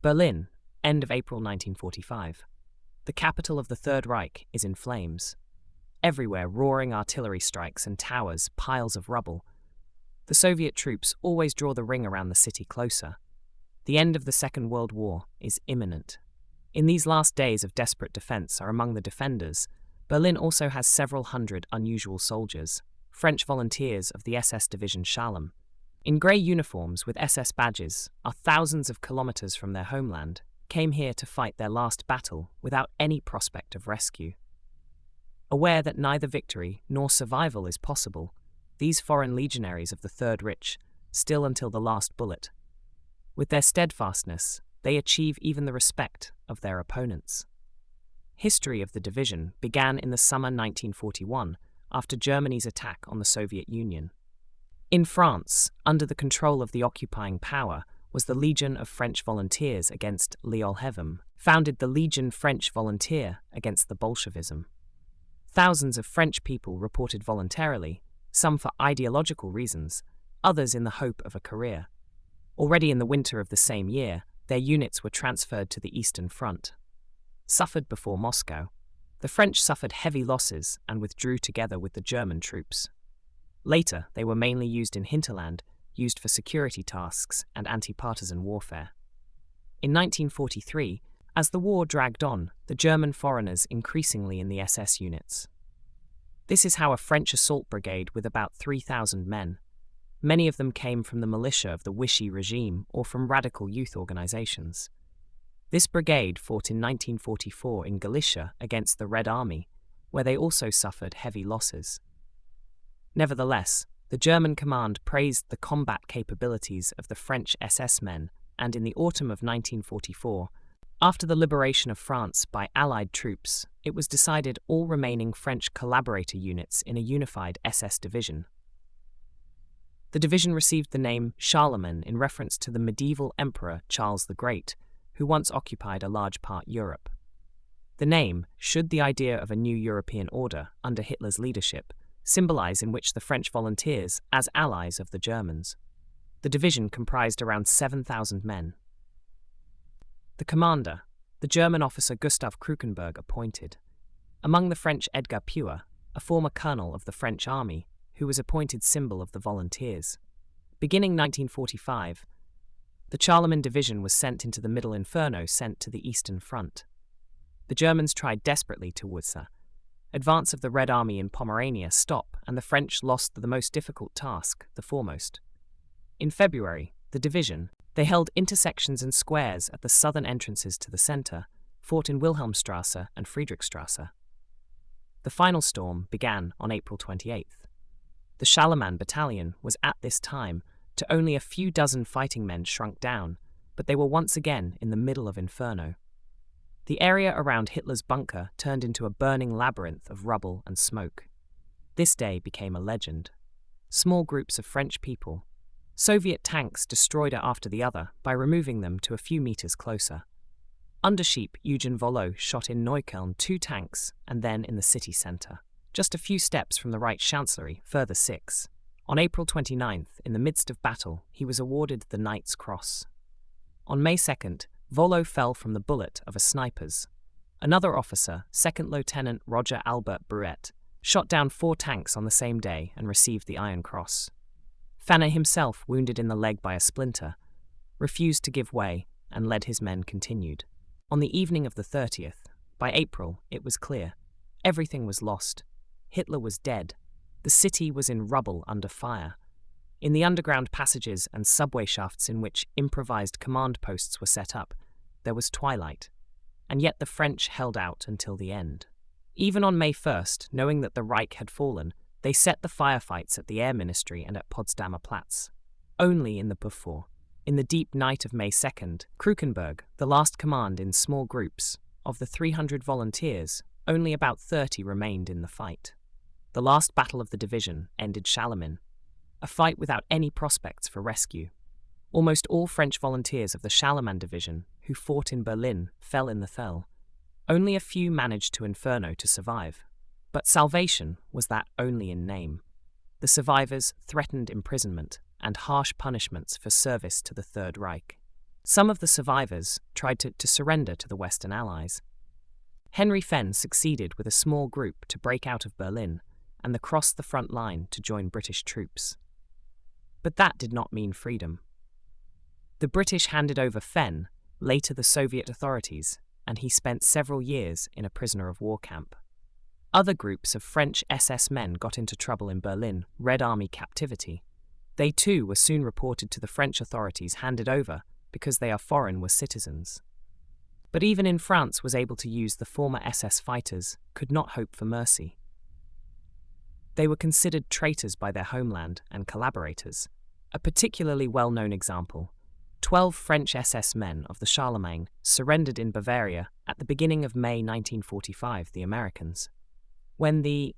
Berlin, end of April 1945. The capital of the Third Reich is in flames. Everywhere roaring artillery strikes and towers, piles of rubble. The Soviet troops always draw the ring around the city closer. The end of the Second World War is imminent. In these last days of desperate defense are among the defenders. Berlin also has several hundred unusual soldiers, French volunteers of the SS division Charlemagne. In grey uniforms with SS badges, are thousands of kilometers from their homeland, came here to fight their last battle without any prospect of rescue. Aware that neither victory nor survival is possible, these foreign legionaries of the Third Reich, still until the last bullet. With their steadfastness, they achieve even the respect of their opponents. History of the division began in the summer 1941 after Germany's attack on the Soviet Union. In France, under the control of the occupying power, was the Legion of French Volunteers against l'Olheim, founded the Legion French Volunteer against the Bolshevism. Thousands of French people reported voluntarily, some for ideological reasons, others in the hope of a career. Already in the winter of the same year, their units were transferred to the Eastern Front. Suffered before Moscow, the French suffered heavy losses and withdrew together with the German troops. Later, they were mainly used in hinterland, used for security tasks and anti-partisan warfare. In 1943, as the war dragged on, the German foreigners increasingly in the SS units. This is how a French assault brigade with about 3,000 men. Many of them came from the militia of the Vichy regime or from radical youth organizations. This brigade fought in 1944 in Galicia against the Red Army, where they also suffered heavy losses. Nevertheless, the German command praised the combat capabilities of the French SS men, and in the autumn of 1944, after the liberation of France by Allied troops, it was decided all remaining French collaborator units in a unified SS division. The division received the name Charlemagne in reference to the medieval emperor Charles the Great, who once occupied a large part Europe. The name, should the idea of a new European order under Hitler's leadership, symbolize in which the French volunteers as allies of the Germans. The division comprised around 7,000 men. The commander, the German officer Gustav Krukenberg, appointed. Among the French Edgar Pure, a former colonel of the French army, who was appointed symbol of the volunteers. Beginning 1945, the Charlemagne division was sent into the Middle Inferno sent to the Eastern Front. The Germans tried desperately to Wurza. Advance of the Red Army in Pomerania stopped, and the French lost the most difficult task, the foremost. In February, the division, they held intersections and squares at the southern entrances to the center, fought in Wilhelmstrasse and Friedrichstrasse. The final storm began on April 28th. The Charlemagne battalion was at this time to only a few dozen fighting men shrunk down, but they were once again in the middle of Inferno. The area around Hitler's bunker turned into a burning labyrinth of rubble and smoke. This day became a legend. Small groups of French people, Soviet tanks destroyed it after the other by removing them to a few meters closer. Undersheep Eugen Volo shot in Neukölln 2 tanks and then in the city center. Just a few steps from the Reich Chancellery, further 6. On April 29th, in the midst of battle, he was awarded the Knight's Cross. On May 2nd, Volo fell from the bullet of a sniper's. Another officer, Second Lieutenant Roger Albert Bruet, shot down 4 tanks on the same day and received the Iron Cross. Fanner himself, wounded in the leg by a splinter, refused to give way and led his men continued. On the evening of the 30th, by April, it was clear. Everything was lost. Hitler was dead. The city was in rubble under fire. In the underground passages and subway shafts in which improvised command posts were set up, there was twilight, and yet the French held out until the end. Even on May 1st, knowing that the Reich had fallen, they set the firefights at the Air Ministry and at Potsdamer Platz. Only in the before, in the deep night of May 2nd, Krukenberg, the last command in small groups, of the 300 volunteers, only about 30 remained in the fight. The last battle of the division ended Charlemagne, a fight without any prospects for rescue. Almost all French volunteers of the Charlemagne division who fought in Berlin fell in the Thel. Only a few managed to Inferno to survive. But salvation was that only in name. The survivors threatened imprisonment and harsh punishments for service to the Third Reich. Some of the survivors tried to surrender to the Western Allies. Henry Fenn succeeded with a small group to break out of Berlin and cross the front line to join British troops. But that did not mean freedom. The British handed over Fenn, later the Soviet authorities, and he spent several years in a prisoner of war camp. Other groups of French SS men got into trouble in Berlin Red Army captivity. They too were soon reported to the French authorities, handed over because they are foreign were citizens. But even in France was able to use the former SS fighters could not hope for mercy. They were considered traitors by their homeland and collaborators. A particularly well-known example, 12 French SS men of the Charlemagne surrendered in Bavaria at the beginning of May 1945, the Americans. When the